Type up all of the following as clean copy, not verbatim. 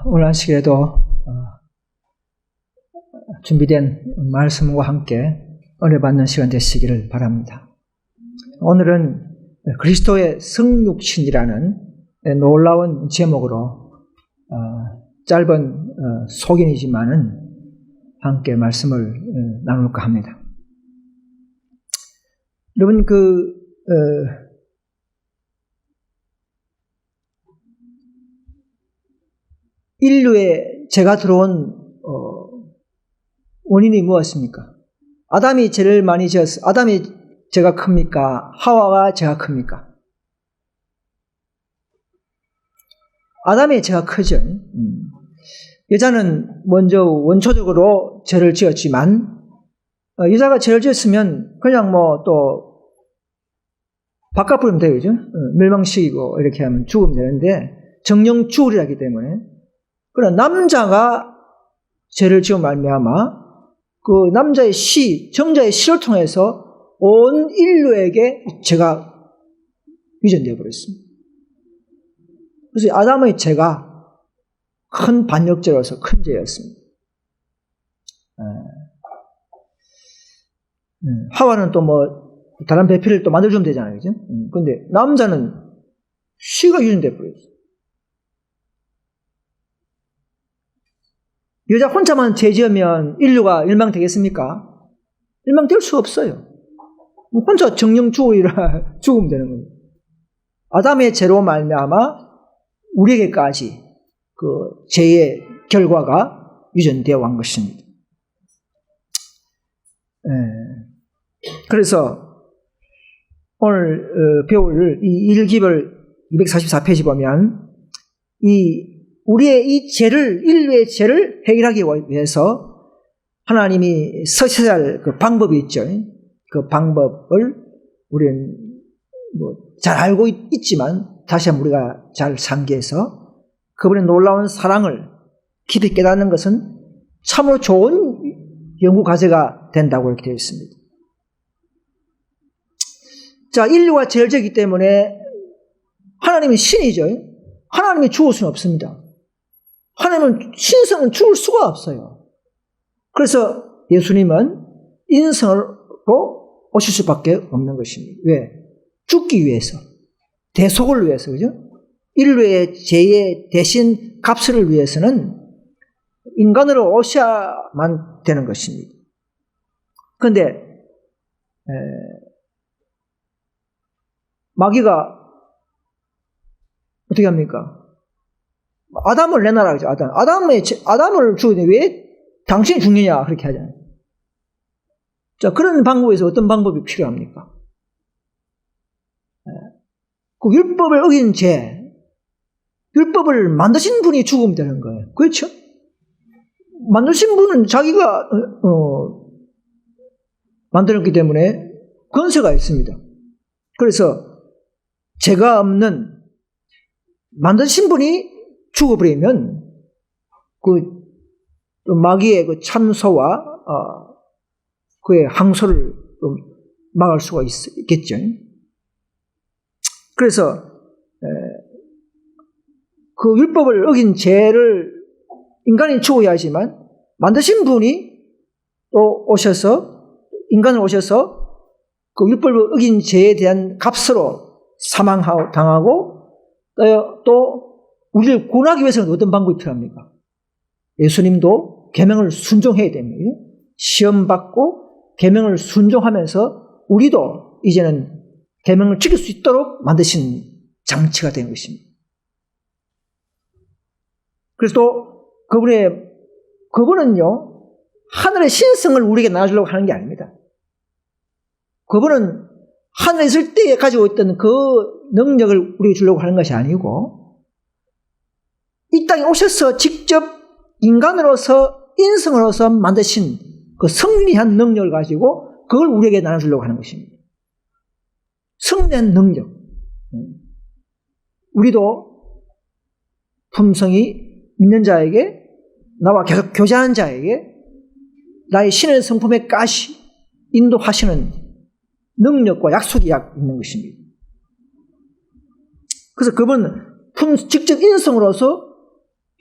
오늘 안식일에도 준비된 말씀과 함께 은혜 받는 시간 되시기를 바랍니다. 오늘은 그리스도의 성육신이라는 놀라운 제목으로 짧은 소견이지만은 함께 말씀을 나눌까 합니다. 여러분 인류에 죄가 들어온 원인이 무엇입니까? 아담이 죄를 많이 지었어. 아담이 죄가 큽니까? 하와가 죄가 큽니까? 아담의 죄가 크죠. 여자는 먼저 원초적으로 죄를 지었지만 여자가 죄를 지었으면 그냥 또 바깥 부르면 돼요, 그죠? 멸망시키고 이렇게 하면 죽으면 되는데 정령주울이라기 때문에. 그러나 남자가 죄를 지어 말미암아 그 남자의 정자의 시를 통해서 온 인류에게 죄가 위전되어 버렸습니다. 그래서 아담의 죄가 큰 반역죄로서 큰 죄였습니다. 하와는 또 다른 배필을 또 만들어주면 되잖아요, 그죠? 근데 남자는 시가 위전되어 버렸어요. 여자 혼자만 죄 지으면 인류가 멸망되겠습니까? 멸망될 수 없어요. 혼자 정령주의라 죽으면 되는 거예요. 아담의 죄로 말미암아 우리에게까지 그 죄의 결과가 유전되어 온 것입니다. 그래서 오늘 배울 이 1기별 244페이지 보면 우리의 인류의 죄를 해결하기 위해서 하나님이 쓰셔야 할 그 방법이 있죠. 그 방법을 우리는 잘 알고 있지만 다시 한번 우리가 잘 상기해서 그분의 놀라운 사랑을 깊이 깨닫는 것은 참으로 좋은 연구 과제가 된다고 이렇게 되어 있습니다. 자, 인류가 죄를 지었기 때문에 하나님이 신이죠. 하나님이 죽을 수는 없습니다. 하나님은 신성은 죽을 수가 없어요. 그래서 예수님은 인성으로 오실 수밖에 없는 것입니다. 왜? 죽기 위해서, 대속을 위해서, 그죠? 인류의 죄의 대신 값을 위해서는 인간으로 오셔야만 되는 것입니다. 그런데 마귀가 어떻게 합니까? 아담을 내놔라 그러죠. 아담을 죽이는데 왜 당신이 죽느냐 그렇게 하잖아요. 자, 그런 방법에서 어떤 방법이 필요합니까? 그 율법을 어긴 죄, 율법을 만드신 분이 죽으면 되는 거예요. 그렇죠? 만드신 분은 자기가 만들었기 때문에 권세가 있습니다. 그래서 죄가 없는 만드신 분이 죽어버리면 그 마귀의 그 참소와 그의 항소를 막을 수가 있겠죠. 그래서 그 율법을 어긴 죄를 인간이 죽어야 하지만 만드신 분이 또 인간을 오셔서 그 율법을 어긴 죄에 대한 값으로 사망당하고 또 우리를 구원하기 위해서는 어떤 방법이 필요합니까? 예수님도 계명을 순종해야 됩니다. 시험받고 계명을 순종하면서 우리도 이제는 계명을 지킬 수 있도록 만드신 장치가 된 것입니다. 그래서 또 그분은요, 하늘의 신성을 우리에게 나눠주려고 하는 게 아닙니다. 그분은 하늘에 있을 때 가지고 있던 그 능력을 우리에게 주려고 하는 것이 아니고 이 땅에 오셔서 직접 인간으로서 인성으로서 만드신 그 성리한 능력을 가지고 그걸 우리에게 나눠주려고 하는 것입니다. 성리한 능력. 우리도 품성이 믿는 자에게, 나와 계속 교제하는 자에게 나의 신의 성품의 가시 인도하시는 능력과 약속이 있는 것입니다. 그래서 그분은 직접 인성으로서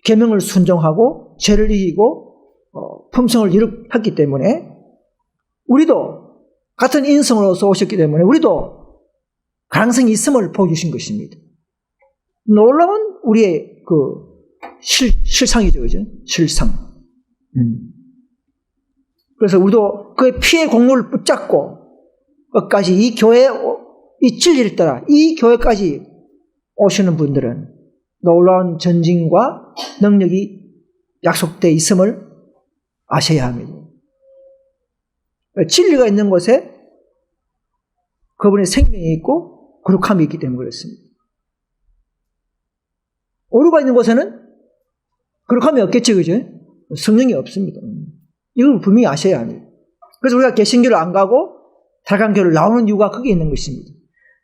계명을 순종하고 죄를 이기고 품성을 이룩했기 때문에 우리도 같은 인성으로서 오셨기 때문에 우리도 가능성이 있음을 보여주신 것입니다. 놀라운 우리의 실상이죠, 그죠? 실상. 그래서 우리도 그의 피의 공로를 붙잡고 끝까지 이 교회, 이 진리를 따라 이 교회까지 오시는 분들은 놀라운 전징과 능력이 약속되어 있음을 아셔야 합니다. 진리가 있는 곳에 그분의 생명이 있고 거룩함이 있기 때문에 그렇습니다. 오류가 있는 곳에는 거룩함이 없겠죠, 그죠? 성령이 없습니다. 이걸 분명히 아셔야 합니다. 그래서 우리가 개신교를 안 가고 달강교를 나오는 이유가 거기에 있는 것입니다.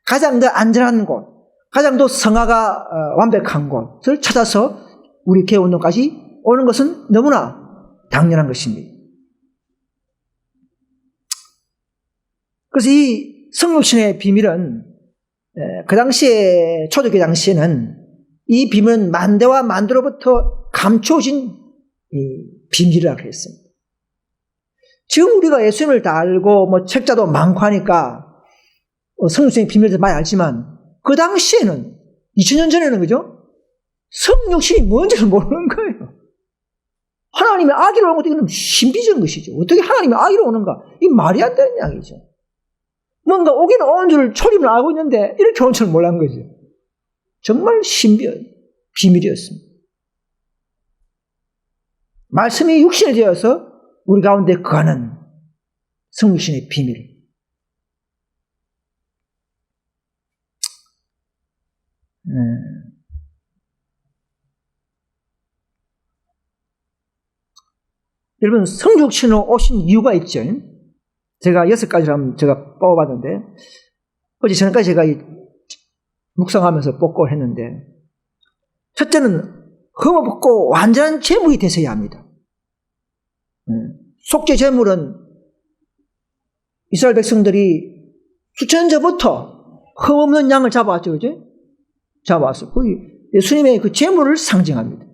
가장 더 안전한 곳, 가장 더 성화가 완벽한 곳을 찾아서 우리 개운동까지 오는 것은 너무나 당연한 것입니다. 그래서 이 성육신의 비밀은 그 당시에 초대교회 당시에는 이 비밀은 만대와 만대로부터 감춰진 비밀이라고 했습니다. 지금 우리가 예수님을 다 알고 책자도 많고 하니까 성육신의 비밀을 많이 알지만 그 당시에는 2000년 전에는 그죠? 성육신이 뭔지를 모르는 거예요. 하나님의 아기로 오는 것도 이건 신비적인 것이죠. 어떻게 하나님의 아기로 오는가? 이게 말이 안 되는 이야기죠. 뭔가 오기는 온 줄 초림을 알고 있는데 이렇게 온 줄 몰랐는 거죠. 정말 비밀이었습니다. 말씀이 육신이 되어서 우리 가운데 거하는 성육신의 비밀. 여러분, 성육신으로 오신 이유가 있죠. 제가 6가지를 제가 뽑아봤는데, 어제 저녁까지 제가 묵상하면서 뽑고 했는데, 첫째는 흠없고 완전한 제물이 되셔야 합니다. 속죄 제물은 이스라엘 백성들이 수천 년 전부터 흠없는 양을 잡아왔죠, 그죠? 잡아왔어. 예수님의 그 제물을 상징합니다.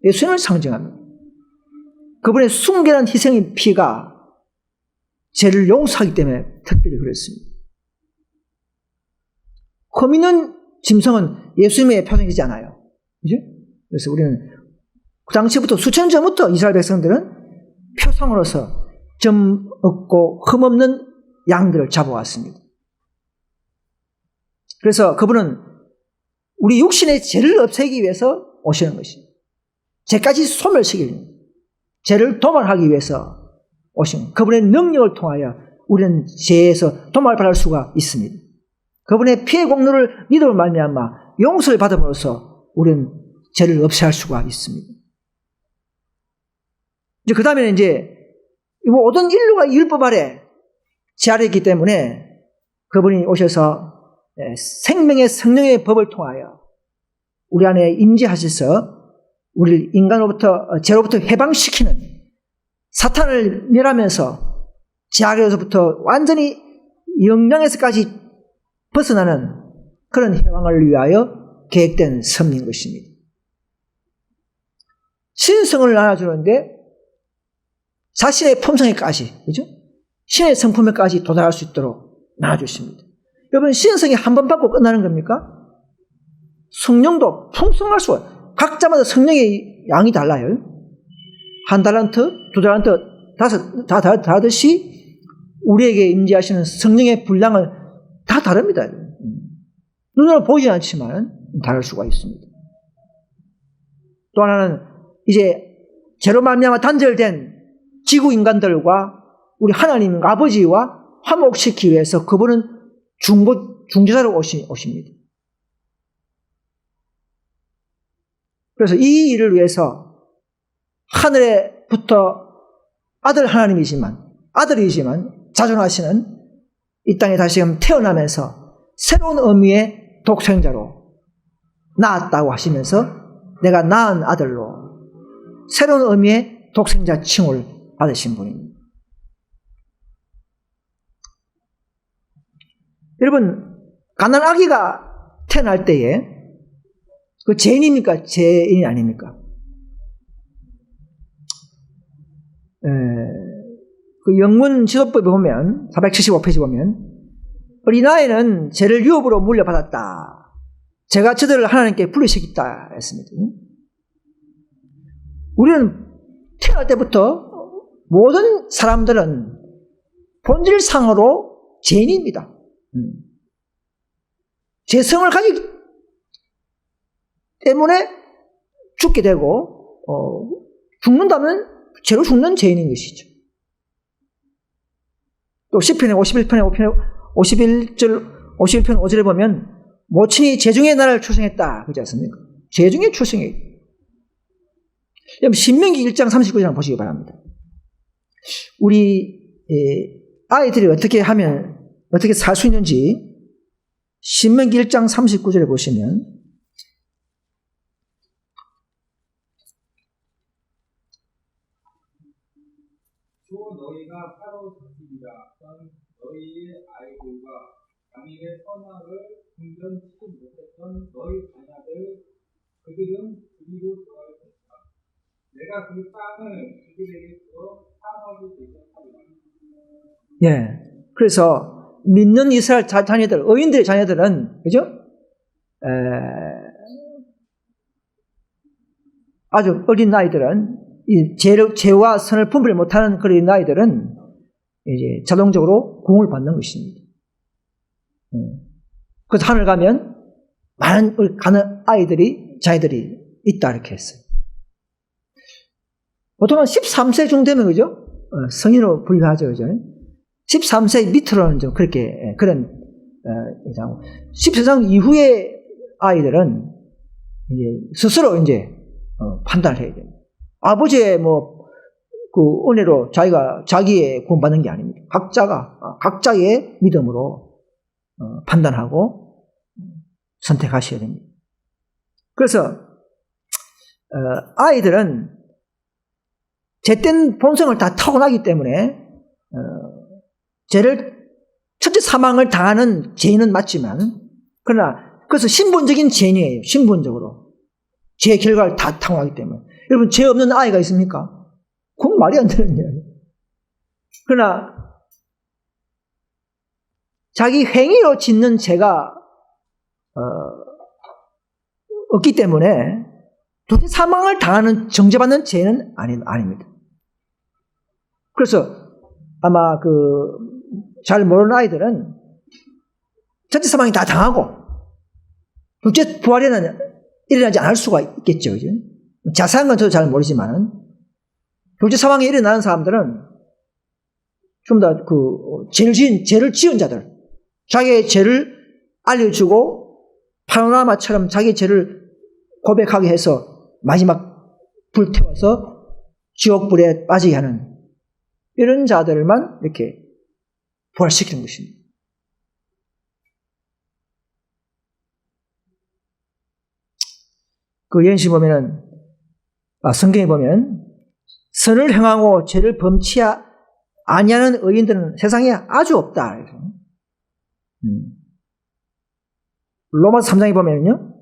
예수님을 상징합니다. 그분의 순결한 희생의 피가 죄를 용서하기 때문에 특별히 그랬습니다. 흠 있는 짐승은 예수님의 표상이지 않아요. 그죠? 그래서 우리는 그 당시부터 수천 년 전부터 이스라엘 백성들은 표상으로서 점 없고 흠 없는 양들을 잡아왔습니다. 그래서 그분은 우리 육신의 죄를 없애기 위해서 오시는 것입니다. 죄까지 소멸시키는, 죄를 도말하기 위해서 오신 그분의 능력을 통하여 우리는 죄에서 도말을 받을 수가 있습니다. 그분의 피의 공로를 믿음을 말미암아 용서를 받음으로써 우리는 죄를 없애할 수가 있습니다. 이제 그 다음에는 모든 인류가 율법 아래 죄 아래 있기 때문에 그분이 오셔서 생명의 성령의 법을 통하여 우리 안에 임재하셔서 우리를 인간으로부터 죄로부터 해방시키는, 사탄을 멸하면서 죄악에서부터 완전히 영향에서까지 벗어나는 그런 해방을 위하여 계획된 섭리인 것입니다. 신성을 나눠주는데 자신의 품성에까지, 그죠? 신의 성품에까지 도달할 수 있도록 나눠주십니다. 여러분, 신성이 한 번 받고 끝나는 겁니까? 성령도 풍성할 수가, 각자마다 성령의 양이 달라요. 1달란트, 2달란트, 5, 다 다르듯이 우리에게 임재하시는 성령의 분량은 다 다릅니다. 눈으로 보이지 않지만 다를 수가 있습니다. 또 하나는 이제 죄로 말미암아 단절된 지구 인간들과 우리 하나님 아버지와 화목시키기 위해서 그분은 중재자로 오십니다. 그래서 이 일을 위해서 하늘에부터 아들이지만 자존하시는 이 땅에 다시금 태어나면서 새로운 의미의 독생자로 낳았다고 하시면서 내가 낳은 아들로 새로운 의미의 독생자 칭호를 받으신 분입니다. 여러분, 가난 아기가 태어날 때에 그 죄인입니까? 죄인이 아닙니까? 그 영문 지도법에 보면 475페이지 보면 어린아이는 죄를 유업으로 물려받았다. 제가 저들을 하나님께 부르시겠다 했습니다. 우리는 태어날 때부터 모든 사람들은 본질상으로 죄인입니다. 죄성을 가지기 때문에 죽게 되고 죽는다면 죄로 죽는 죄인인 것이죠. 또 시편의 51편 5절에 보면 모친이 재중의 나라를 출생했다 그러지 않습니까? 재중의 출생이. 신명기 1장 39장 보시기 바랍니다. 우리 아이들이 어떻게 하면 어떻게 살 수 있는지 신명기 1장 39절에 보시면 또 너희가 파로 잡히리라 던 너희의 아이들과 당일의 선악을 긍정치 못했던 너희 자녀들 그들은 그리로 돌아갈 것이다. 내가 그 땅을 그들에게 주어 사막이 되게 하리라. 예. 그래서 믿는 이스라엘 자녀들, 의인들의 자녀들은 그죠? 아주 어린 나이들은 이 죄와 선을 분별 못하는 그런 나이들은 이제 자동적으로 공을 받는 것입니다. 그래서 하늘 가면 많은 가는 자녀들이 있다 이렇게 했어요. 보통은 13세 중 되면 그죠? 성인으로 분류하죠, 그죠? 13세 밑으로는 좀 그렇게 그런 14세 이후의 아이들은 이제 스스로 이제 판단을 해야 됩니다. 아버지의 그 은혜로 자기의 구원받는 게 아닙니다. 각자의 믿음으로 판단하고 선택하셔야 됩니다. 그래서 아이들은 죄된 본성을 다 타고나기 때문에 첫째 사망을 당하는 죄인은 맞지만 그래서 신분적인 죄인이에요. 신분적으로 죄의 결과를 다 타고나기 때문에. 여러분 죄 없는 아이가 있습니까? 그건 말이 안 되는 이야기예요. 그러나 자기 행위로 짓는 죄가 없기 때문에 도대체 사망을 당하는 정죄받는 죄는 아닙니다. 그래서 아마 잘 모르는 아이들은 첫째 사망이 다 당하고 둘째 부활에는 일어나지 않을 수가 있겠죠. 그죠? 자세한 건 저도 잘 모르지만은 둘째 사망에 일어나는 사람들은 좀 더 죄를 지은 자들, 자기의 죄를 알려주고 파노라마처럼 자기의 죄를 고백하게 해서 마지막 불태워서 지옥불에 빠지게 하는 이런 자들만 이렇게 부활시키는 것입니다. 그 예언시 보면은 성경에 보면 선을 행하고 죄를 범치 아니하는 의인들은 세상에 아주 없다. 로마서 3장에 보면요,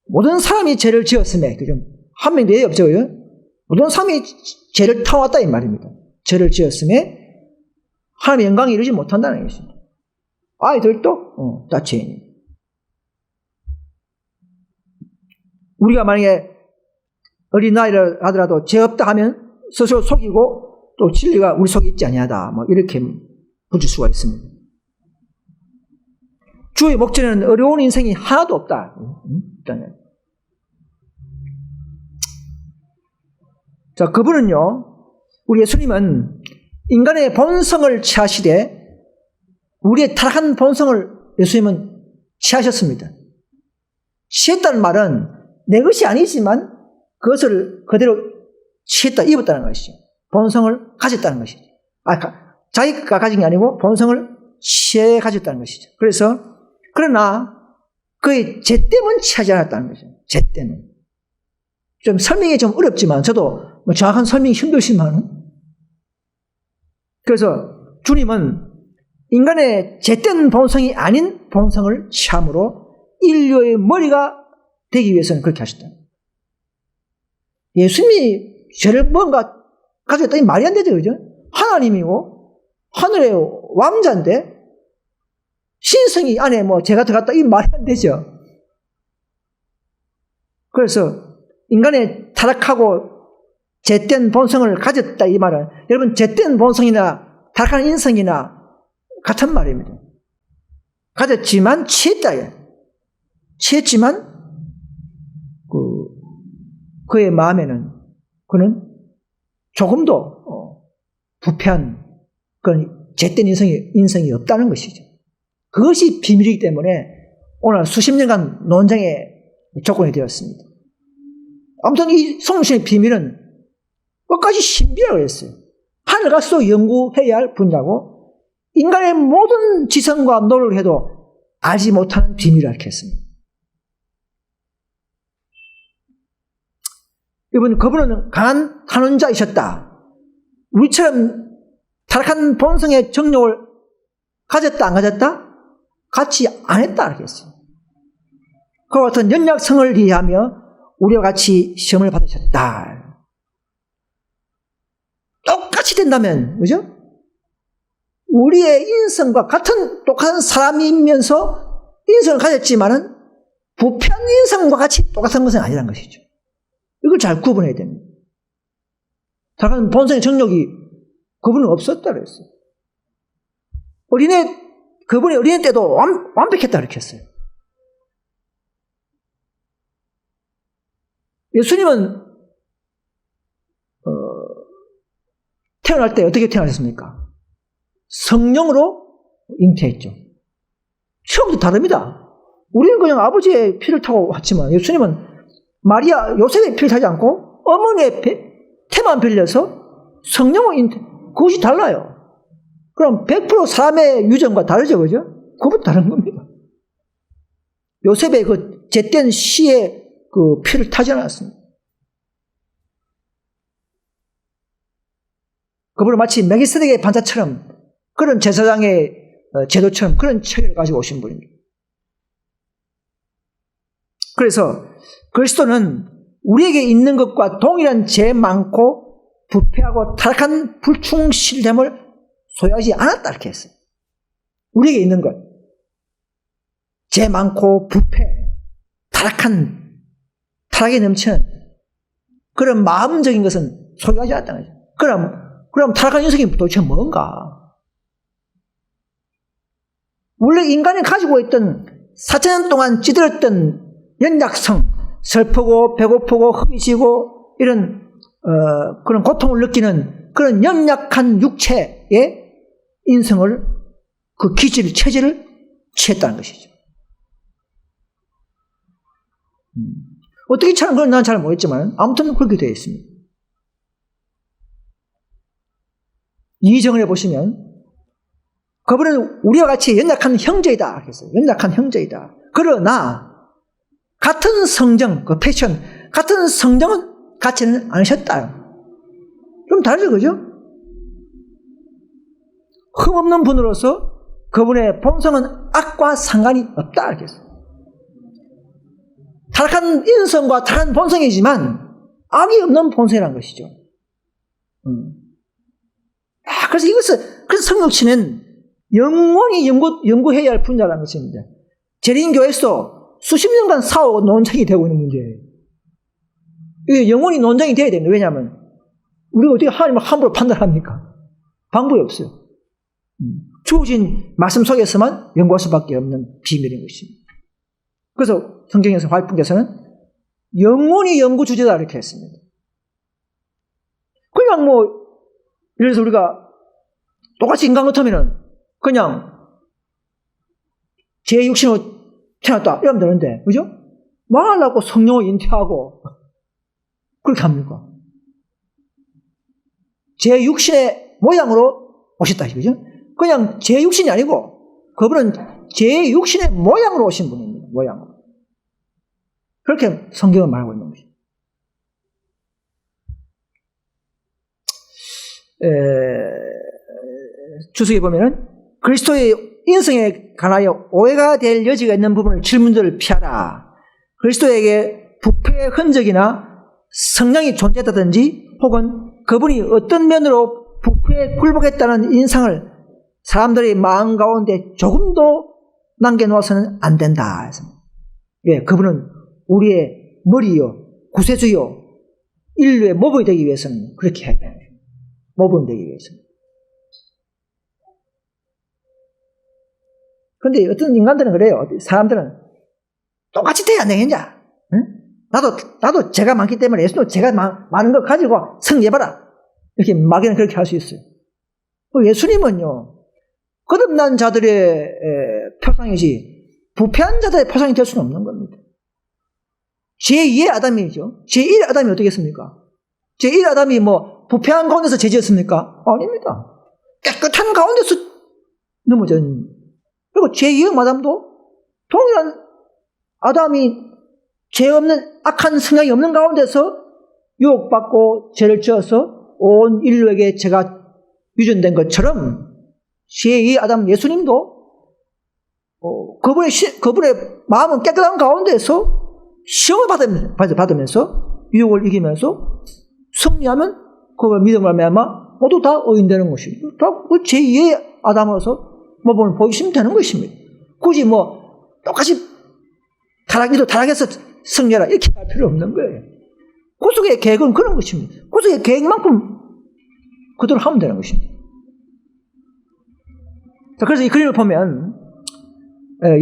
모든 사람이 죄를 지었음에, 한 명도 예외 없죠. 모든 사람이 죄를 타왔다 이 말입니다. 죄를 지었음에 하나님의 영광에 이르지 못한다는 것입니다. 아이들도 다 죄인입니다. 우리가 만약에 어린아이를 하더라도 죄 없다 하면 스스로 속이고 또 진리가 우리 속에 있지 아니하다 이렇게 붙일 수가 있습니다. 주의 목전에는 어려운 인생이 하나도 없다. 자, 그분은요, 우리 예수님은 인간의 본성을 취하시되 우리의 타락한 본성을 예수님은 취하셨습니다. 취했다는 말은 내 것이 아니지만 그것을 그대로 취했다, 입었다는 것이죠. 본성을 가졌다는 것이죠. 자기가 가진 게 아니고 본성을 취해 가졌다는 것이죠. 그러나 그의 죄 때문에 취하지 않았다는 거죠. 죄 때문에. 좀 설명이 좀 어렵지만 저도 정확한 설명이 힘들지만 그래서 주님은 인간의 죄된 본성이 아닌 본성을 취함으로 인류의 머리가 되기 위해서는 그렇게 하셨다. 예수님이 죄를 뭔가 가지고 있다니 말이 안 되죠, 그죠? 하나님이고, 하늘의 왕자인데, 신성이 안에 뭐 제가 들어갔다, 이 말이 안 되죠. 그래서 인간의 타락하고 잿된 본성을 가졌다, 이 말은 여러분 잿된 본성이나 타락한 인성이나 같은 말입니다. 가졌지만 취했다. 취했지만 그의 마음에는 그는 조금도 부패한 그런 잿된 인성이 없다는 것이죠. 그것이 비밀이기 때문에 오늘 수십 년간 논쟁의 조건이 되었습니다. 아무튼 이 성신의 비밀은 끝까지 신비라고 했어요. 하늘 가서 연구해야 할 분야고 인간의 모든 지성과 노력을 해도 알지 못하는 비밀이라고 했습니다. 그분은 강한 한원자이셨다. 우리처럼 타락한 본성의 정욕을 가졌다 안 가졌다? 같이 안 했다 이렇게 했어요. 그와 같은 연약성을 이해하며 우리와 같이 시험을 받으셨다. 똑같이 된다면, 그죠? 우리의 인성과 똑같은 사람이면서 인성을 가졌지만은 부패한 인성과 같이 똑같은 것은 아니라는 것이죠. 이걸 잘 구분해야 됩니다. 다른 본성의 정욕이 그분은 없었다 그랬어요. 그분이 어린애 때도 완벽했다 그렇게 했어요. 예수님은 태어날 때 어떻게 태어나셨습니까? 성령으로 잉태했죠. 처음부터 다릅니다. 우리는 그냥 아버지의 피를 타고 왔지만 예수님은 마리아, 요셉의 피를 타지 않고 어머니의 태만 빌려서 성령으로 잉태, 그것이 달라요. 그럼 100% 사람의 유전과 다르죠, 그죠? 그것도 다른 겁니다. 요셉의 그 잿된 씨의 그 피를 타지 않았습니다. 그분은 마치 멜기세덱의 반차처럼 그런 제사장의 제도처럼 그런 체계를 가지고 오신 분입니다. 그래서 그리스도는 우리에게 있는 것과 동일한 죄 많고 부패하고 타락한 불충실됨을 소유하지 않았다 이렇게 했어요. 우리에게 있는 것, 죄 많고 부패, 타락에 넘치는 그런 마음적인 것은 소유하지 않았다는 거죠. 그럼 타락한 인성이 도대체 뭔가? 원래 인간이 가지고 있던 4,000년 동안 찌들었던 연약성, 슬프고 배고프고 허기지고 이런 그런 고통을 느끼는 그런 연약한 육체의 인성을 그 체질을 취했다는 것이죠. 어떻게 차는 건 난 잘 모르겠지만 아무튼 그렇게 되어 있습니다. 2정을 보시면 그분은 우리와 같이 연약한 형제이다 그랬어요. 연약한 형제이다. 그러나 같은 성정, 그 패션, 같은 성정은 갖지는 않으셨다. 좀 다르죠, 그죠? 흠없는 분으로서 그분의 본성은 악과 상관이 없다 이렇게 했어요. 타락한 인성과 타락한 본성이지만 악이 없는 본성이라는 것이죠. 그래서 성육신은 영원히 연구해야 할 분야라는 것입니다. 재림교에서 수십 년간 싸우고 논쟁이 되고 있는 문제예요. 이게 영원히 논쟁이 돼야 됩니다. 왜냐하면 우리가 어떻게 하나님을 함부로 판단합니까? 방법이 없어요. 주어진 말씀 속에서만 연구할 수밖에 없는 비밀인 것입니다. 그래서 성경에서 화이pun께서는 영원히 연구 주제다 이렇게 했습니다. 그냥 예를 들어서 우리가 똑같이 인간 같으면은 그냥 제6신으로 태어났다 이러면 되는데, 그죠? 말하려고 성령을 잉태하고 그렇게 합니까? 제6신의 모양으로 오셨다, 그죠? 그냥 제6신이 아니고 그분은 제6신의 모양으로 오신 분입니다. 모양으로. 그렇게 성경은 말하고 있는 것입니다. 주석에 보면은 그리스도의 인성에 관하여 오해가 될 여지가 있는 부분을 질문들을 피하라. 그리스도에게 부패의 흔적이나 성량이 존재했다든지 혹은 그분이 어떤 면으로 부패에 굴복했다는 인상을 사람들의 마음 가운데 조금도 남겨놓아서는 안 된다. 왜? 그분은 우리의 머리요, 구세주요, 인류의 모범이 되기 위해서는 그렇게 해야 돼요. 모범이 되기 위해서는. 그런데 어떤 인간들은 그래요. 사람들은 똑같이 돼야 안 되겠냐? 응? 나도 죄가 많기 때문에 예수도 죄가 많은 걸 가지고 승리해봐라. 이렇게 막연히 그렇게 할 수 있어요. 예수님은요, 거듭난 자들의 표상이지 부패한 자들의 표상이 될 수는 없는 겁니다. 제2의 아담이죠. 제1 아담이 어떻게 했습니까? 제1 아담이 뭐 부패한 가운데서 죄지었습니까? 아닙니다. 깨끗한 가운데서 넘어진. 그리고 제2의 아담도 동일한 아담이 죄 없는 악한 성향이 없는 가운데서 유혹받고 죄를 지어서 온 인류에게 죄가 유전된 것처럼 제2 아담 예수님도 그분의 마음은 깨끗한 가운데서 시험을 받으면서 유혹을 이기면서 승리하면 그걸 믿음을 말미암아 모두 다 의인되는 것입니다. 다 제2의 아담으로서 모범을 보이시면 되는 것입니다. 굳이 뭐 똑같이 타락해서 승리하라 이렇게 할 필요 없는 거예요. 구속의 계획은 그런 것입니다. 구속의 계획만큼 그대로 하면 되는 것입니다. 자, 그래서 이 그림을 보면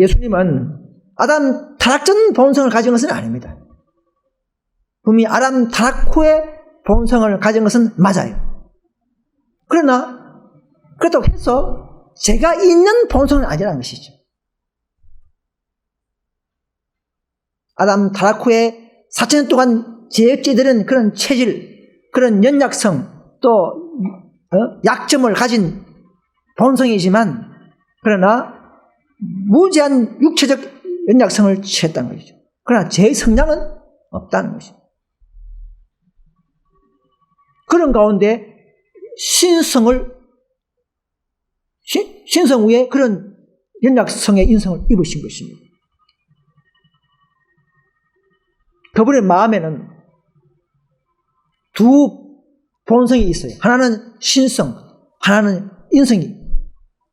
예수님은 아담 타락 전 본성을 가진 것은 아닙니다. 분명히 아담 타락 후에 본성을 가진 것은 맞아요. 그러나 그렇다고 해서 죄가 있는 본성은 아니라는 것이죠. 아담 타락 후에 4,000년 동안 죄업자들은 그런 체질, 그런 연약성, 또 약점을 가진 본성이지만 그러나 무제한 육체적 연약성을 취했다는 것이죠. 그러나 죄의 성량은 없다는 것이죠. 그런 가운데 신성 위에 그런 연약성의 인성을 입으신 것입니다. 그분의 마음에는 두 본성이 있어요. 하나는 신성, 하나는 인성이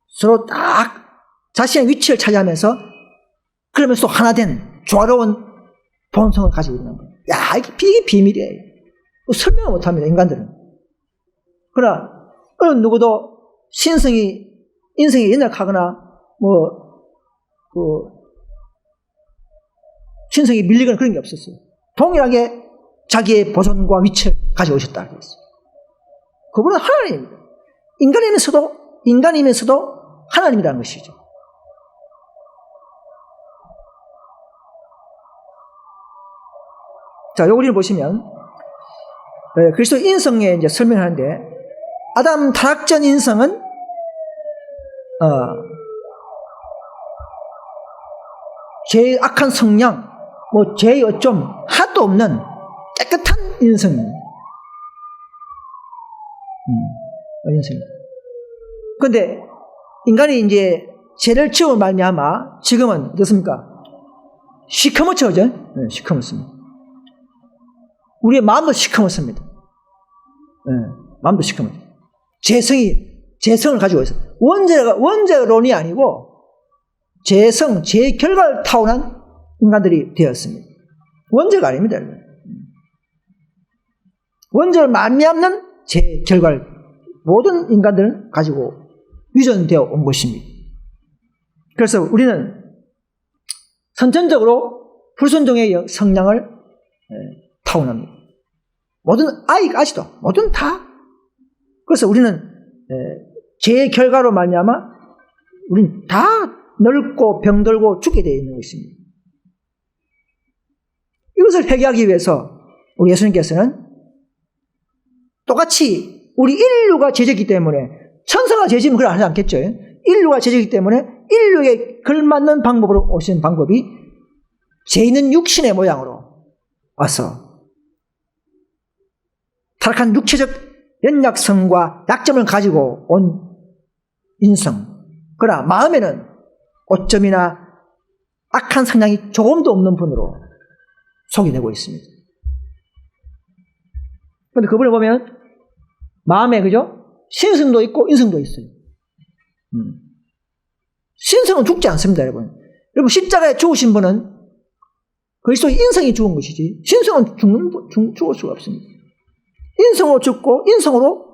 서로 딱 자신의 위치를 차지하면서 그러면서 또 하나 된 조화로운 본성을 가지고 있는 거예요. 야, 이게 비밀이에요. 설명을 못합니다, 인간들은. 그러나 어느 누구도 인성이 연약하거나 신성이 밀리거나 그런 게 없었어요. 동일하게 자기의 보존과 위치를 가지고 오셨다고 했어요. 그분은 하나님입니다. 인간이면서도 하나님이라는 것이죠. 자, 여기를 보시면 그리스도 인성에 이제 설명하는데 아담 타락 전 인성은 죄의 악한 성량, 죄의 어쩜 하도 없는 깨끗한 인성입니다. 인성입니다. 그런데 인간이 이제 죄를 지어 말미암아 지금은 어떻습니까? 시커멓죠, 그죠? 네, 시커멓습니다. 우리의 마음도 시커멓습니다. 네, 마음도 시커멓죠. 재성을 가지고 있어요. 원죄론이 아니고 죄의 결과를 타고난 인간들이 되었습니다. 원죄가 아닙니다. 원죄를 말미암는 죄의 결과를 모든 인간들은 가지고 유전되어 온 것입니다. 그래서 우리는 선천적으로 불순종의 성향을 타고납니다. 모든 아이까지도 모든 다. 그래서 우리는 죄의 결과로 말미암아 우리는 다 늙고 병들고 죽게 되어 있는 것입니다. 이것을 해결하기 위해서 우리 예수님께서는 똑같이 우리 인류가 죄졌기 때문에 천사가 죄지면 그걸 하지 않겠죠. 인류가 죄졌기 때문에 인류에 걸맞는 방법으로 오신 방법이 죄 있는 육신의 모양으로 와서 타락한 육체적 연약성과 약점을 가지고 온 인성, 그러나 마음에는 오점이나 악한 성향이 조금도 없는 분으로 소개되고 있습니다. 그런데 그분을 보면 마음에, 그죠? 신성도 있고 인성도 있어요. 신성은 죽지 않습니다, 여러분. 여러분, 십자가에 죽으신 분은 그리스도의 인성이 죽은 것이지, 신성은 죽을 수가 없습니다. 인성으로 죽고, 인성으로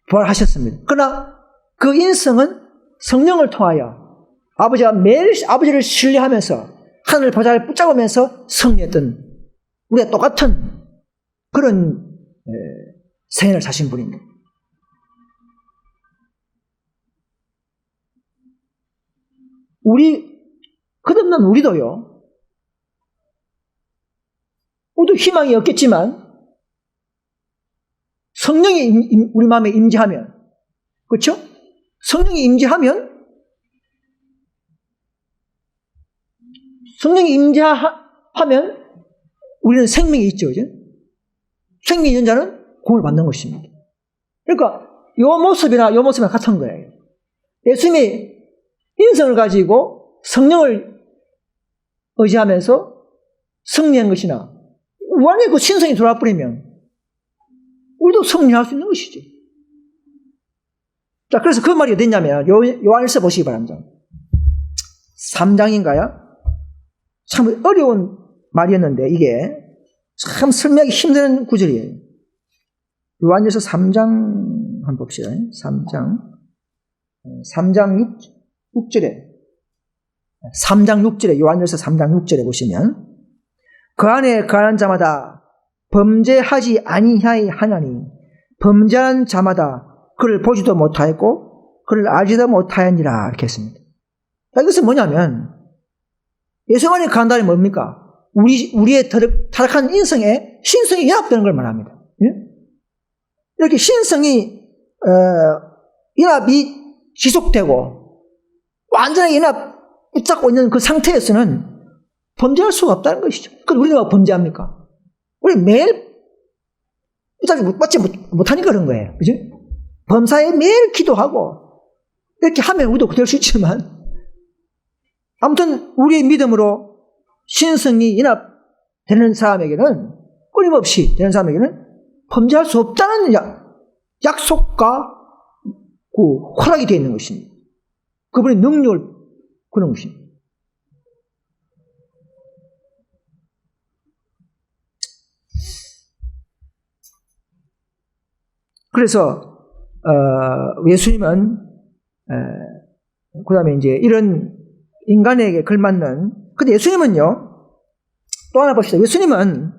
부활하셨습니다. 그러나 그 인성은 성령을 통하여 아버지가 매일 아버지를 신뢰하면서 하늘 보좌를 붙잡으면서 승리했던 우리가 똑같은 그런 생애를 사신 분입니다. 끝없는 우리도요, 우리도 희망이 없겠지만 성령이 우리 마음에 임재하면, 그렇죠? 성령이 임재하면 우리는 생명이 있죠, 그죠? 생명이 있는 자는 공을 받는 것입니다. 그러니까 요 모습이나 같은 거예요. 예수님이 인성을 가지고 성령을 의지하면서 승리한 것이나 완전히 그 신성이 돌아버리면 우리도 승리할 수 있는 것이죠. 자, 그래서 그 말이 어딨냐면 요한일서 보시기 바랍니다. 3장인가요? 참 어려운 말이었는데 이게 참 설명하기 힘든 구절이에요. 요한일서 3장 한번 봅시다. 3장 6절에 요한일서 3장 6절에 보시면, 그 안에 거하는 자마다 범죄하지 아니하니 범죄하는 자마다 그를 보지도 못하였고 그를 알지도 못하였니라, 이렇게 했습니다. 이것은 뭐냐면 예수 안에 거한다는 뭡니까? 우리의 타락한 인성에 신성이 연합되는 걸 말합니다. 이렇게 신성이 연합이 지속되고 완전히 연합 붙잡고 있는 그 상태에서는 범죄할 수가 없다는 것이죠. 그럼 우리가 왜 범죄합니까? 우리 매일 붙잡지 못하니까 그런 거예요. 그죠? 범사에 매일 기도하고 이렇게 하면 우리도 될 수 있지만, 아무튼 우리의 믿음으로 신성이 연합되는 사람에게는, 끊임없이 되는 사람에게는 범죄할 수 없다는 약속과 그 허락이 되어 있는 것입니다. 그분의 능력을 그런 것입니다. 그래서 예수님은 그 다음에 이제 이런 인간에게 걸맞는, 근데 예수님은요, 또 하나 봅시다. 예수님은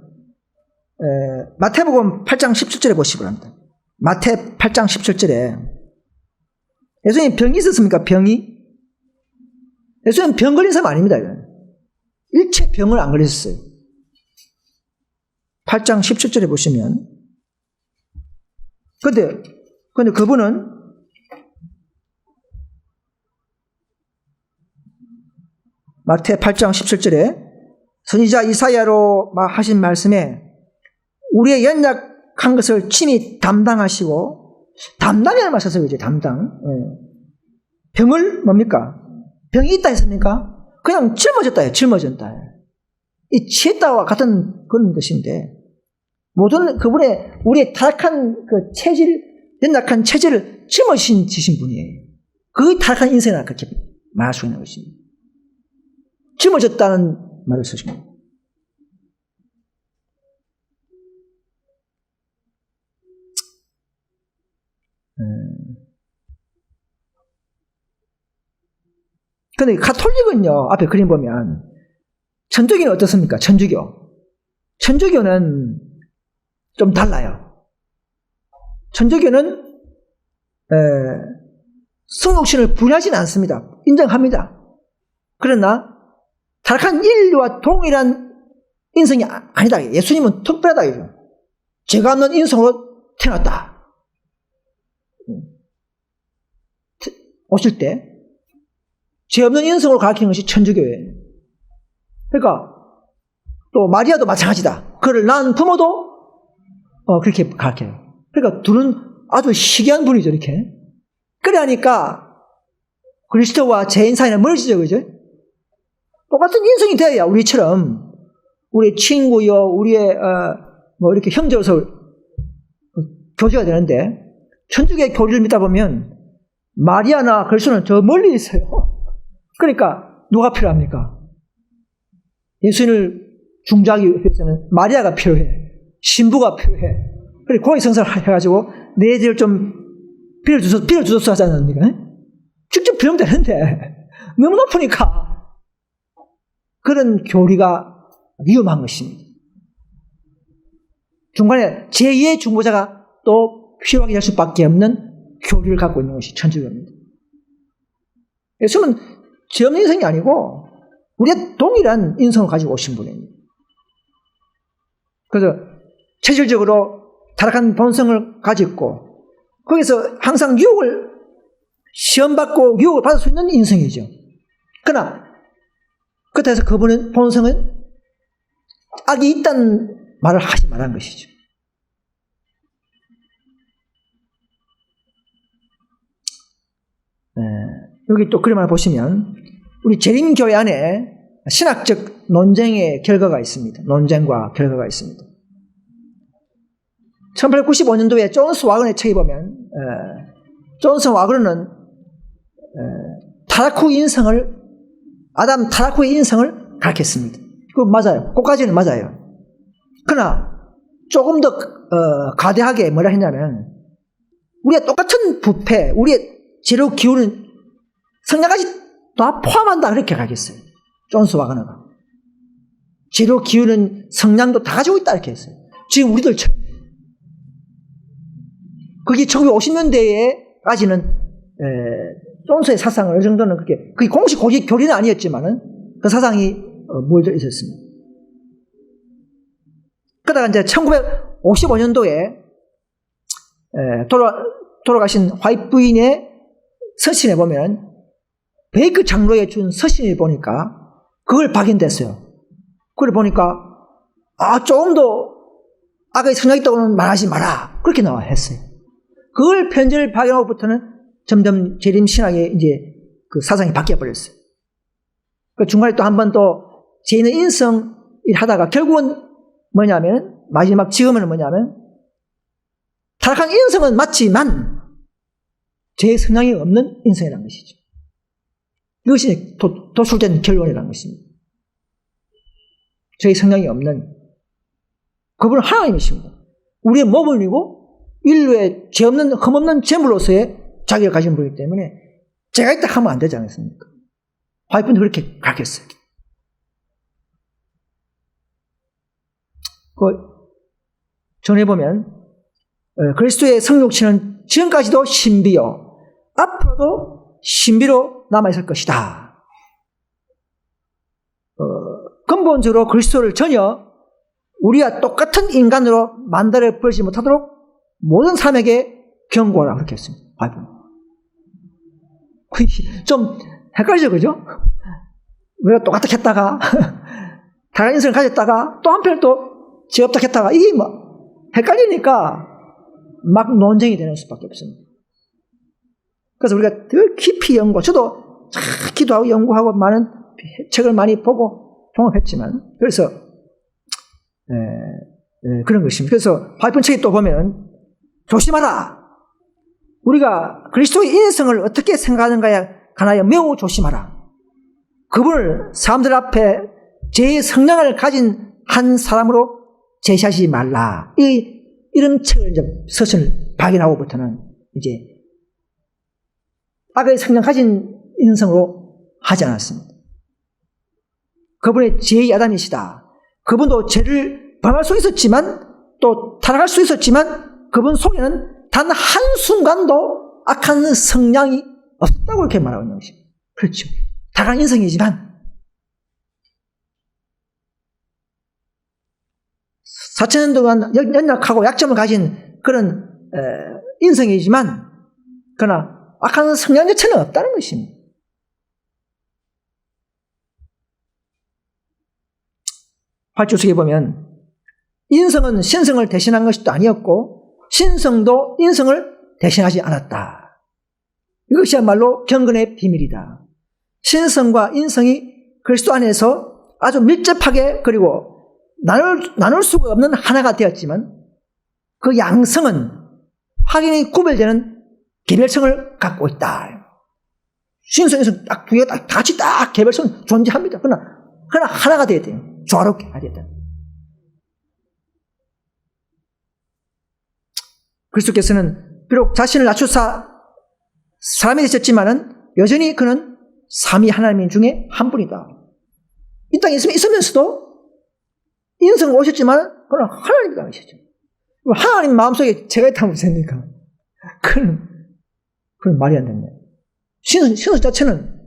마태복음 8장 17절에 보시기 바랍니다. 마태 8장 17절에 예수님 병이 있었습니까? 병이? 예수님 병 걸린 사람 아닙니다. 일체 병을 안 걸렸어요. 8장 17절에 보시면, 근데 그분은 마태 8장 17절에 선지자 이사야로 하신 말씀에 우리의 연약한 것을 친히 담당하시고, 담당이라는 말 썼어요. 이제 담당. 병을 뭡니까? 병이 있다 했습니까? 그냥 짊어졌다. 이 취했다와 같은 그런 뜻인데, 모든 그분의 우리의 타락한 그 체질, 연약한 체질을 짊어지신 분이에요. 그 타락한 인생을 그렇게 말할 수 있는 것입니다. 짊어졌다는 말을 쓰신 겁니다. 근데 가톨릭은요, 앞에 그림 보면, 천주교는 어떻습니까? 천주교는 좀 달라요. 천주교는 성육신을 부인하지는 않습니다. 인정합니다. 그러나 타락한 인류와 동일한 인성이 아니다. 예수님은 특별하다. 죄가 없는 인성으로 태어났다. 오실 때 죄 없는 인성으로 가르치는 것이 천주교예요. 그러니까 또 마리아도 마찬가지다. 그를 낳은 부모도 그렇게 가르쳐요. 그러니까 둘은 아주 희귀한 분이죠, 이렇게. 그러니까 그리스도와 죄인 사이는 멀어지죠, 그죠? 똑같은 인성이 되어야 우리처럼 우리의 친구요, 우리의 이렇게 형제로서 교제가 되는데 천주교의 교리를 믿다 보면 마리아나 그리스도는 저 멀리 있어요. 그러니까 누가 필요합니까? 예수님을 중재하기 위해서는 마리아가 필요해. 신부가 필요해. 그래 공익성사를 해가지고 내지를 좀 빌어주소서 하지 않습니까? 직접 빌면 되는데 너무 높으니까 그런 교리가 위험한 것입니다. 중간에 제2의 중보자가 또 필요하게 될 수밖에 없는 교리를 갖고 있는 것이 천주교입니다. 예수님은 죄 없는 인성이 아니고 우리의 동일한 인성을 가지고 오신 분입니다. 그래서 체질적으로 타락한 본성을 가지고 거기서 항상 유혹을 시험받고 유혹을 받을 수 있는 인성이죠. 그러나 그때서 그분의 본성은 악이 있다는 말을 하지 말라는 것이죠. 여기 또 그림을 보시면 우리 재림교회 안에 신학적 논쟁의 결과가 있습니다. 논쟁과 결과가 있습니다. 1895년도에 존스 와그너의 책에 보면 존스 와그너는 타락 후 인성을 아담 타락 후의 인성을 가르쳤습니다. 그거 맞아요. 그것까지는 맞아요. 그러나 조금 더 가대하게 뭐라 했냐면 우리가 똑같은 부패, 우리의 죄로 기우는 성량까지 다 포함한다 그렇게 가르쳤어요. 존스 와그너가. 죄로 기우는 성량도 다 가지고 있다 이렇게 했어요. 지금 우리들처럼. 그게 1950년대에까지는 존스의 사상을 어느 정도는 그게 공식 교리는 아니었지만은 그 사상이 모여져 있었습니다. 그러다가 이제 1955년도에 돌아가신 화이트 부인의 서신에 보면 베이크 장로에 준 서신을 보니까 그걸 발견됐어요. 그걸 보니까 조금 더 악의 성향이 있다고는 말하지 마라 그렇게 나와 했어요. 그걸 편지를 발견하고부터는 점점 재림 신학의 이제 그 사상이 바뀌어 버렸어요. 그 중간에 또 한 번 또 죄인의 인성 일 하다가 결국은 뭐냐면 마지막 지금은 뭐냐면 타락한 인성은 맞지만 죄의 성향이 없는 인성이라는 것이죠. 이것이 도출된 결론이라는 것입니다. 죄의 성향이 없는 그분은 하나님이십니다. 우리의 몸을 이고 인류의 죄 없는 흠없는 제물로서의 자격을 가진 분이기 때문에 죄가 있다 하면 안 되지 않습니까? 화이트는 그렇게 가르쳤어요. 전해보면 그리스도의 성육체는 지금까지도 신비요 앞으로도 신비로 남아있을 것이다. 근본적으로 그리스도를 전혀 우리와 똑같은 인간으로 만달에 버리지 못하도록 모든 사람에게 경고하라 그렇게 했습니다. 좀 헷갈리죠, 그죠? 우리가 똑같게 했다가 다른 인생을 가졌다가 또 한편 또 죄 없다 했다가 이게 헷갈리니까 막 논쟁이 되는 수밖에 없습니다. 그래서 우리가 더 깊이 저도 기도하고 연구하고 많은 책을 많이 보고 종합했지만 그래서 그런 것입니다. 그래서 화이트 책에 또 보면 조심하라. 우리가 그리스도의 인성을 어떻게 생각하는가에 관하여 매우 조심하라. 그분을 사람들 앞에 죄의 성량을 가진 한 사람으로 제시하지 말라. 이런 책을 이제 서신을 발견하고부터는 이제 악의 성량 가진 인성으로 하지 않았습니다. 그분의 죄의 아담이시다. 그분도 죄를 범할 수 있었지만 또 타락할 수 있었지만 그분 속에는 단 한순간도 악한 성량이 없었다고 이렇게 말하고 있는 것입니다. 그렇죠. 타락한 인성이지만 4,000년 동안 연약하고 약점을 가진 그런 인성이지만 그러나 악한 성량 자체는 없다는 것입니다. 활주석에 보면 인성은 신성을 대신한 것도 아니었고 신성도 인성을 대신하지 않았다. 이것이야말로 경건의 비밀이다. 신성과 인성이 그리스도 안에서 아주 밀접하게 그리고 나눌 수가 없는 하나가 되었지만 그 양성은 확연히 구별되는 개별성을 갖고 있다. 신성에서 딱 두 개가 같이 딱 개별성 존재합니다. 그러나 하나가 돼야 돼요. 조화롭게 해야 된다. 그리스도께서는 비록 자신을 낮추사 사람이 되셨지만은 여전히 그는 삼위 하나님 중에 한 분이다. 이 땅에 있으면서도 인성을 오셨지만 그는 하나님이 아니셨죠. 하나님 마음속에 제가 있다고 했습니까? 그건 말이 안 됩니다. 신성 자체는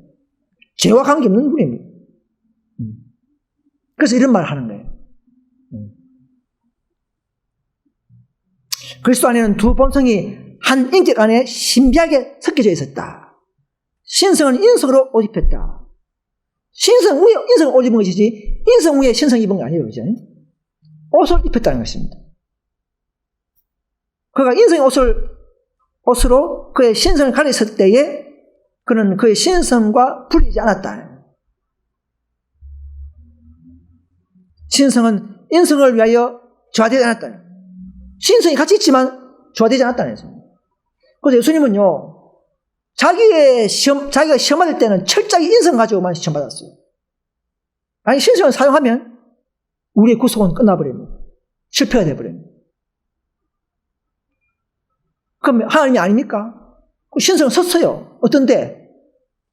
죄와 관계없는 분입니다. 그래서 이런 말을 하는 거예요. 그리스도 안에는 두 본성이 한 인격 안에 신비하게 섞여져 있었다. 신성은 인성으로 옷 입혔다. 신성 위에 인성을 옷 입은 것이지 인성 위에 신성 입은 거 아니에요. 그죠? 옷을 입혔다는 것입니다. 그가 인성의 옷으로 그의 신성을 가렸을 때에 그는 그의 신성과 분리되지 않았다. 신성은 인성을 위하여 조화되지 않았다. 신성이 같이 있지만 조화되지 않았다는 거죠. 그래서 예수님은요, 자기가 시험 받을 때는 철저하게 인성 가지고만 시험 받았어요. 아니, 신성을 사용하면 우리의 구속은 끝나버립니다. 실패가 되어버립니다. 그럼 하나님이 아닙니까? 신성을 썼어요. 어떤데?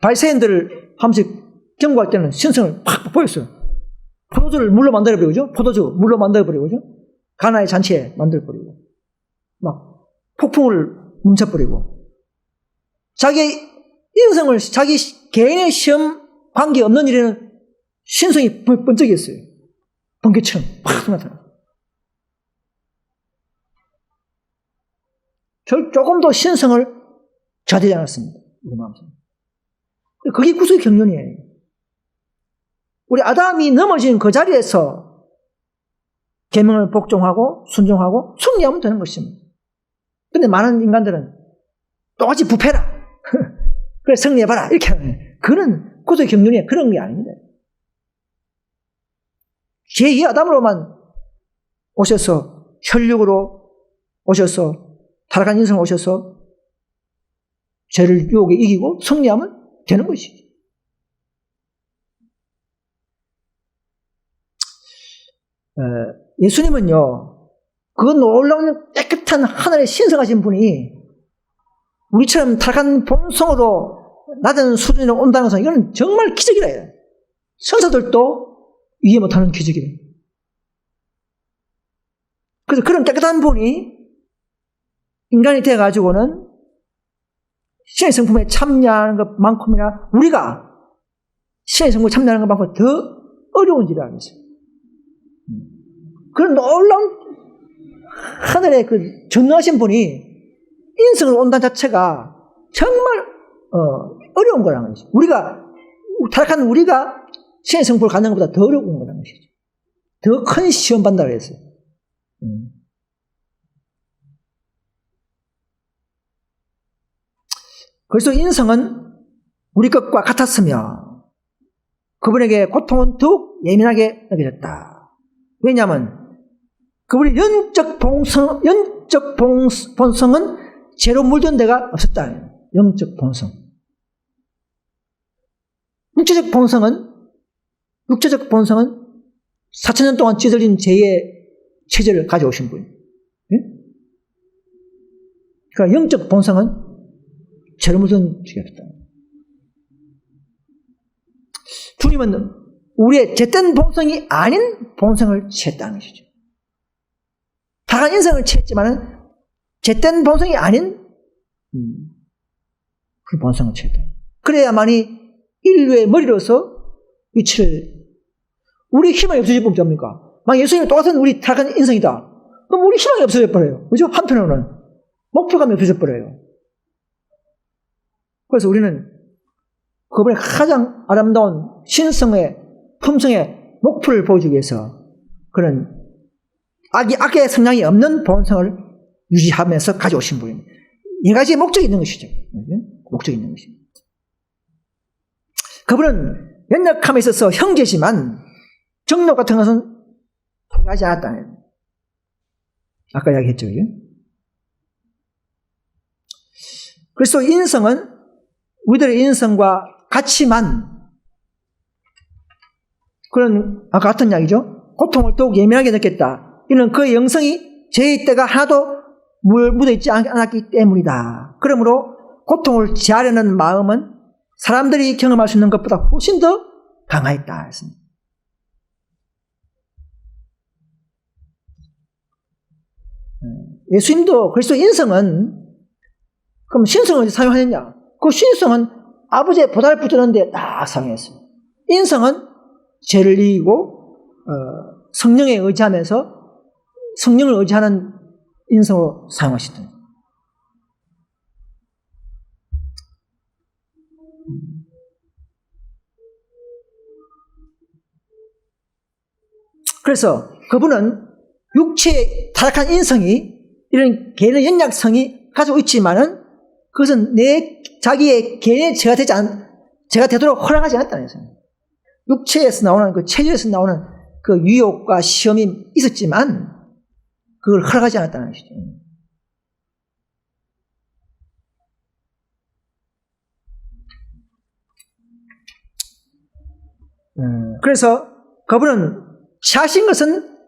바리새인들을 한 번씩 경고할 때는 신성을 팍 보였어요. 포도주를 물로 만들어버리고, 포도주 물로 만들어버리고, 가나의 잔치에 만들어버리고, 막 폭풍을 뭉쳐버리고, 자기 인성을, 자기 개인의 시험 관계 없는 일에는 신성이 번쩍였어요. 번개처럼 팍 나타나요. 조금도 신성을 좌대지 않았습니다. 우리 마음속에. 그게 구속의 경륜이에요. 우리 아담이 넘어진 그 자리에서 계명을 복종하고 순종하고 승리하면 되는 것입니다. 그런데 많은 인간들은 똑같이 부패라. 그래 승리해봐라. 이렇게 하는 그는 구속의 경륜이 그런 게 아닙니다. 제2 아담으로만 오셔서 혈육으로 오셔서 타락한 인생을 오셔서 죄를 유혹에 이기고 승리하면 되는 것이죠. 예수님은요, 그 놀라운 깨끗한 하늘의 신성하신 분이 우리처럼 타락한 본성으로 낮은 수준으로 온다는 것은 이건 정말 기적이라 해요. 천사들도 이해 못하는 기적이에요. 그래서 그런 깨끗한 분이 인간이 되어가지고는 신의 성품에 참여하는 것만큼이나 우리가 신의 성품에 참여하는 것만큼 더 어려운 일을 하고 있어요. 그런 놀라운 하늘의 그 전능하신 분이 인성을 온다는 자체가 정말 어려운 거라는 것이죠. 타락한 우리가 신의 성품을 갖는 것보다 더 어려운 거라는 것이죠. 더 큰 시험 받는다고 했어요. 그래서 인성은 우리 것과 같았으며 그분에게 고통은 더욱 예민하게 느껴졌다. 왜냐하면 그분의 영적 본성은 죄로 물든 데가 없었다. 영적 본성. 육체적 본성은 4,000년 동안 찢어진 죄의 체질을 가져오신 분. 그러니까 영적 본성은 죄로 물든 죄가 없다. 주님은 우리의 죄된 본성이 아닌 본성을 취했다는 것이죠. 다한 인성을 취했지만은 죄된 본성이 아닌 그 본성을 취했다. 그래야만이 인류의 머리로서 위치를 우리 희망이 없어질 법 없습니까? 만약 예수님이 똑같은 우리 타락한 인성이다. 그럼 우리 희망이 없어져 버려요. 그죠? 한편으로는 목표감이 없어져 버려요. 그래서 우리는 그분의 가장 아름다운 신성의 품성의 목표를 보여주기 위해서 그런 악의 성향이 없는 본성을 유지하면서 가져오신 분입니다. 이 가지의 목적이 있는 것이죠. 목적이 있는 것입니다. 그분은 연약함에 있어서 형제지만 정욕 같은 것은 통하지 않았다는. 아까 이야기했죠. 그래서 인성은 우리들의 인성과 같이만 그런 아까 같은 이야기죠. 고통을 더욱 예민하게 느꼈다. 이는 그의 영성이 죄의 때가 하나도 묻어있지 않았기 때문이다. 그러므로 고통을 제하려는 마음은 사람들이 경험할 수 있는 것보다 훨씬 더 강하였다. 예수님도 그리스도 인성은 그럼 신성을 어디 사용하느냐? 그 신성은 아버지의 보다를 붙드는데 딱 사용했어요. 인성은 죄를 이기고 성령에 의지하면서 성령을 의지하는 인성으로 사용하시더니 그래서 그분은 육체의 타락한 인성이 이런 개인의 연약성이 가지고 있지만은 그것은 자기의 개인의 죄가 되도록 허락하지 않았다는 것입니다. 육체에서 나오는 그 체질에서 나오는 그 유혹과 시험이 있었지만 그걸 허락하지 않았다는 것이죠. 그래서 그분은 취하신 것은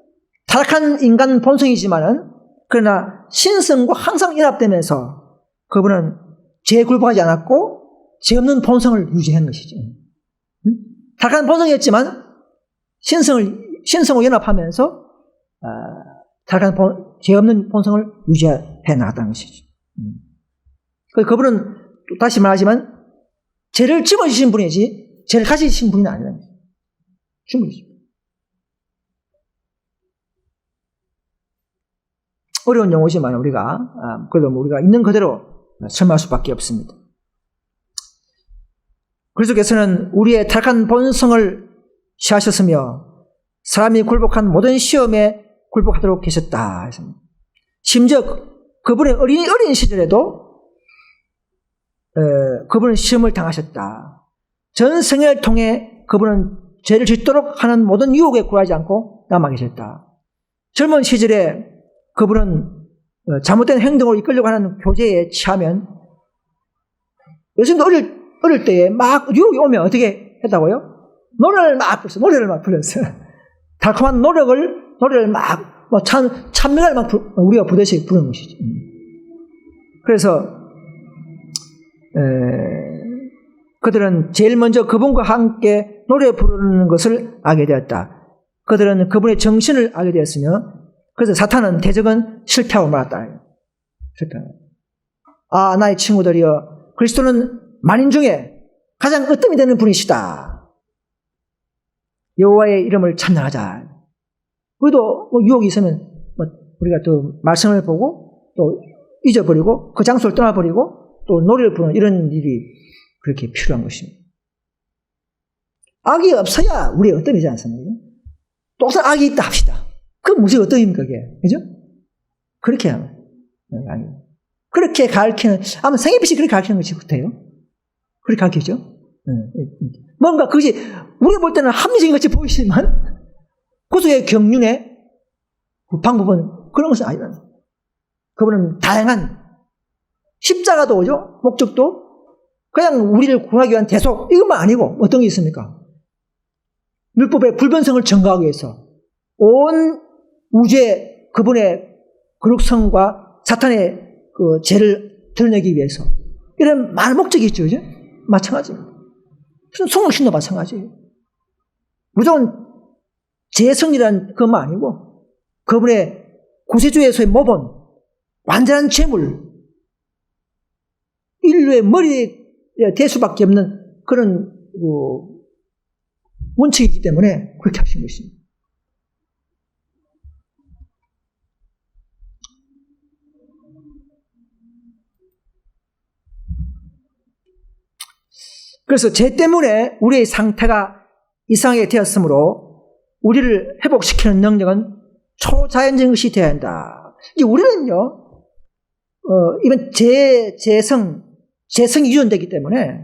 타락한 인간 본성이지만은 그러나 신성과 항상 연합되면서 그분은 죄에 굴복하지 않았고 죄 없는 본성을 유지한 것이죠. 타락한 본성이었지만 신성으로 연합하면서 타락한 죄 없는 본성을 유지해 나갔다는 것이죠. 그분은 또 다시 말하지만 죄를 집어주신 분이지 죄를 가지신 분이 아니라는 거죠. 충분히. 어려운 용어지만 그래도 우리가 있는 그대로 설명할 수밖에 없습니다. 그리스도께서는 우리의 타락한 본성을 취하셨으며 사람이 굴복한 모든 시험에 굴복하도록 계셨다. 심지어 그분의 어린 시절에도 그분은 시험을 당하셨다. 전 생애를 통해 그분은 죄를 짓도록 하는 모든 유혹에 굴하지 않고 남아 계셨다. 젊은 시절에 그분은 잘못된 행동으로 이끌려고 하는 교제에 취하면 요즘도 어릴 때에 막 유혹이 오면 어떻게 했다고요? 노래를 막 불렀어요. 달콤한 노래를 막 찬미를 막 우리가 부르듯이 부르는 것이죠. 그래서 그들은 제일 먼저 그분과 함께 노래 부르는 것을 알게 되었다. 그들은 그분의 정신을 알게 되었으며 그래서 사탄은 대적은 실패하고 말았다. 나의 친구들이여, 그리스도는 만인 중에 가장 으뜸이 되는 분이시다. 여호와의 이름을 찬양하자. 우리도 유혹이 있으면 우리가 또 말씀을 보고 또 잊어버리고 그 장소를 떠나버리고 또 노래를 부르는 이런 일이 그렇게 필요한 것입니다. 악이 없어야 우리의 으뜸이지 않습니까? 또 악이 있다 합시다. 그 무슨 어떠입니까, 그게? 그죠? 그렇게 하면. 아니요. 그렇게 가르치는, 아마 생애빛이 그렇게 가르치는 것이 같아요. 그렇게 가르치죠? 뭔가 그것이, 우리가 볼 때는 합리적인 것이 보이지만, 구속의 경륜의 그 방법은 그런 것은 아니다. 그분은 다양한, 십자가도 오죠? 목적도, 그냥 우리를 구원하기 위한 대속, 이것만 아니고, 어떤 게 있습니까? 율법의 불변성을 증거하기 위해서, 온 우주의 그분의 거룩성과 사탄의 그 죄를 드러내기 위해서 이런 많은 목적이 있죠, 그죠? 마찬가지입니다. 성령신도 마찬가지예요. 무조건 재성이라는 그것만 아니고 그분의 구세주에서의 모본 완전한 재물, 인류의 머리에 댈 수밖에 없는 그런 원칙이기 때문에 그렇게 하신 것입니다. 그래서 죄 때문에 우리의 상태가 이상하게 되었으므로 우리를 회복시키는 능력은 초자연적인 것이 되어야 한다. 이제 우리는요, 이번 재성이 유전되기 때문에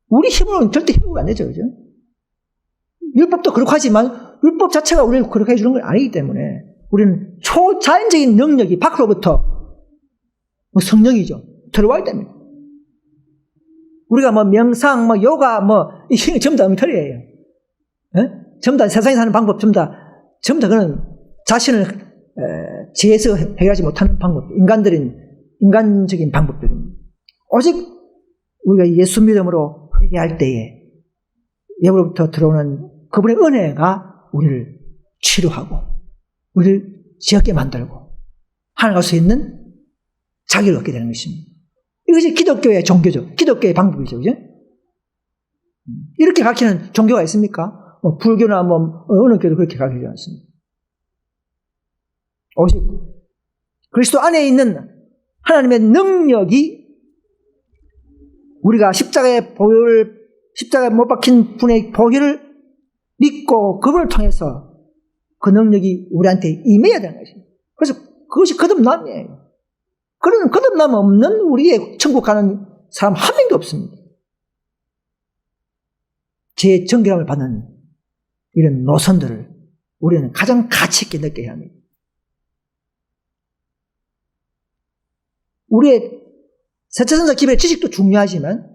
우리 힘으로는 절대 회복이 안 되죠, 그죠? 율법도 그렇고 하지만 율법 자체가 우리를 그렇게 해주는 건 아니기 때문에 우리는 초자연적인 능력이 밖으로부터 성령이죠. 들어와야 됩니다. 우리가 뭐 명상, 뭐 요가, 뭐 이게 전부 다 엉터리예요. 예? 전부 다 세상에 사는 방법, 전부 다 그는 자신을 지혜에서 해결하지 못하는 방법, 인간적인 방법들입니다. 오직 우리가 예수 믿음으로 회개할 때에 예로부터 들어오는 그분의 은혜가 우리를 치료하고 우리를 지었게 만들고 하나님 갈 수 있는 자기를 얻게 되는 것입니다. 이것이 기독교의 종교죠. 기독교의 방법이죠. 그죠? 이렇게 가르치는 종교가 있습니까? 뭐 불교나 뭐 어느 교도 그렇게 가르치지 않습니다. 오직 그리스도 안에 있는 하나님의 능력이 우리가 십자가에 못 박힌 분의 보혈을 믿고 그분을 통해서 그 능력이 우리한테 임해야 되는 것입니다. 그래서 그것이 거듭남이에요. 그런 거듭남 없는 우리의 천국 가는 사람 한 명도 없습니다. 제 정결함을 받는 이런 노선들을 우리는 가장 가치 있게 느껴야 합니다. 우리의 세차선사 기별의 지식도 중요하지만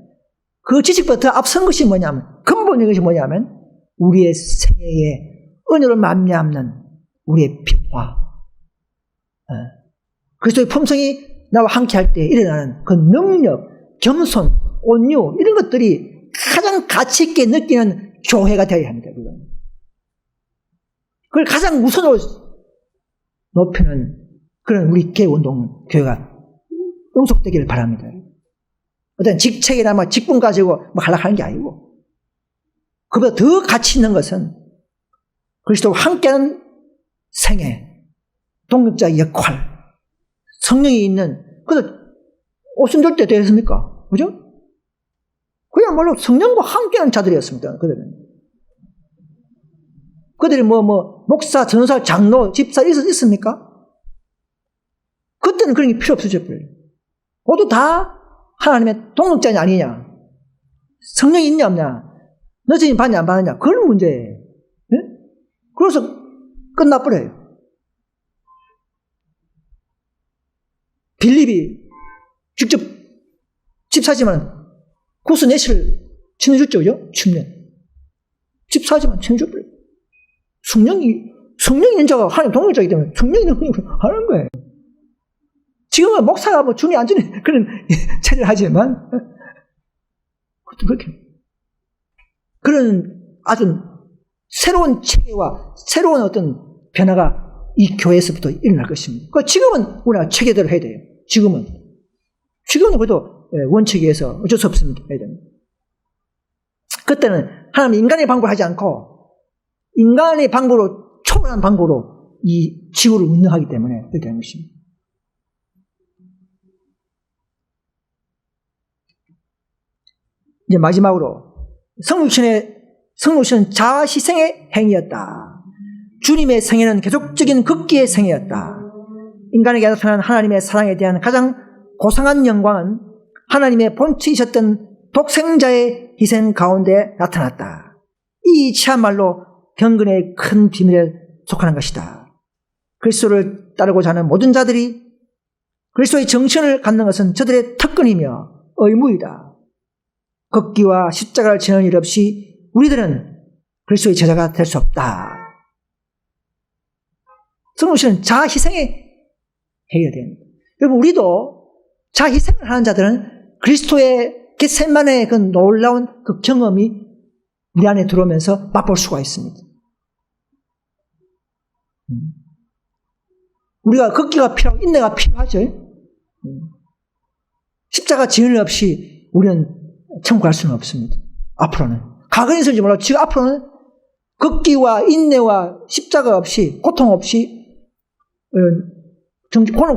그 지식보다 더 앞선 것이 뭐냐면, 근본적인 것이 뭐냐면 우리의 생애에 은혜를 만미암는 우리의 평화, 그리스도의 품성이 나와 함께 할 때 일어나는 그 능력, 겸손, 온유 이런 것들이 가장 가치 있게 느끼는 교회가 되어야 합니다. 그걸 가장 우선으로 높이는 그런 우리 교회가 응속되기를 바랍니다. 어떤 직책이나 뭐 직분 가지고 뭐 하려고 하는 게 아니고, 그보다 더 가치 있는 것은 그리스도와 함께하는 생애, 동력자의 역할, 성령이 있는, 그래서 오순절 때 되었습니까? 그죠? 그야말로 성령과 함께하는 자들이었습니다. 그들이 목사, 전사, 장로, 집사 있습니까? 그때는 그런 게 필요 없었죠. 모두 다 하나님의 동력자냐 아니냐, 성령이 있냐 없냐, 너희들이 받냐 안 받느냐, 그런 문제예요. 네? 그래서 끝나버려요. 빌립이 직접 집 사지만 구스내시를 치내줬죠. 그죠? 10년. 집 사지만 치내줘버려요. 성령이 있는 자가 하나님 동력자이기 때문에 성령이 있는 분이 하는 거예요. 지금은 목사가 뭐 중이 안 주는 그런 체를 하지만, 그것도 그렇게. 그런 아주 새로운 체계와 새로운 어떤 변화가 이 교회에서부터 일어날 것입니다. 지금은 우리가 체계대로 해야 돼요. 지금은 그래도 원칙에 의해서 어쩔 수 없습니다. 해야 됩니다. 그때는 하나님 인간의 방법을 하지 않고 인간의 방법으로, 초월한 방법으로 이 지구를 운영하기 때문에 그렇게 되는 것입니다. 이제 마지막으로 성육신은 자아희생의 행위였다. 주님의 생애는 계속적인 극기의 생애였다. 인간에게 나타난 하나님의 사랑에 대한 가장 고상한 영광은 하나님의 본체이셨던 독생자의 희생 가운데 나타났다. 이 이치야말로 경건의 큰 비밀에 속하는 것이다. 그리스도를 따르고자 하는 모든 자들이 그리스도의 정신을 갖는 것은 저들의 특권이며 의무이다. 극기와 십자가를 지는 일 없이 우리들은 그리스도의 제자가 될 수 없다. 성육신은 자아희생의 해야 됩니다. 여러분, 우리도 자아희생을 하는 자들은 그리스도의 겟세마네의 그 놀라운 그 경험이 우리 안에 들어오면서 맛볼 수가 있습니다. 우리가 극기가 필요하고 인내가 필요하죠. 십자가 지은 일 없이 우리는 천국 갈 수는 없습니다. 앞으로는. 과거는 있을지 몰라도 지금 앞으로는 극기와 인내와 십자가 없이, 고통 없이,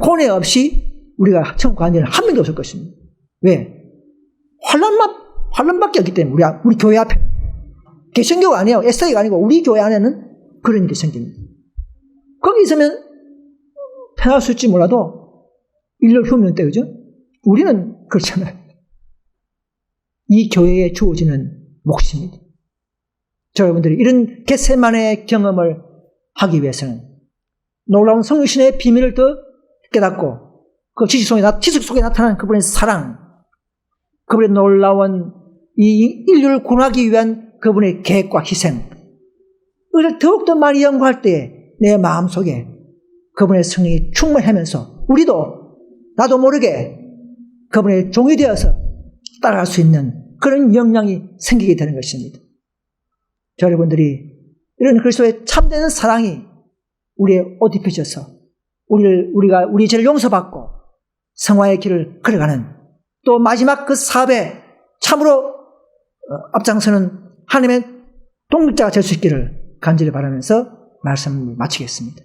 고뇌 없이 우리가 천국 가는 일은 한 명도 없을 것입니다. 왜? 환란밖에 없기 때문에 우리 교회 앞에는. 개신교가 아니에요. SI가 아니고 우리 교회 안에는 그런 일이 생깁니다. 거기 있으면 편할 수 있을지 몰라도 일로 흉년 때, 그죠? 우리는 그렇잖아요. 이 교회에 주어지는 몫입니다. 저 여러분들이 이런 겟세마네의 경험을 하기 위해서는 놀라운 성육신의 비밀을 더 깨닫고 그 지식 속에 나타나는 그분의 사랑, 그분의 놀라운 이 인류를 구원하기 위한 그분의 계획과 희생, 이걸 더욱더 많이 연구할 때에 내 마음속에 그분의 성령이 충만하면서 우리도 나도 모르게 그분의 종이 되어서 따라갈 수 있는 그런 역량이 생기게 되는 것입니다. 저 여러분들이 이런 그리스도의 참된 사랑이 우리의 옷 입혀져서 우리가 우리 죄를 용서받고 성화의 길을 걸어가는, 또 마지막 그 사업에 참으로 앞장서는 하나님의 동력자가 될 수 있기를 간절히 바라면서 말씀을 마치겠습니다.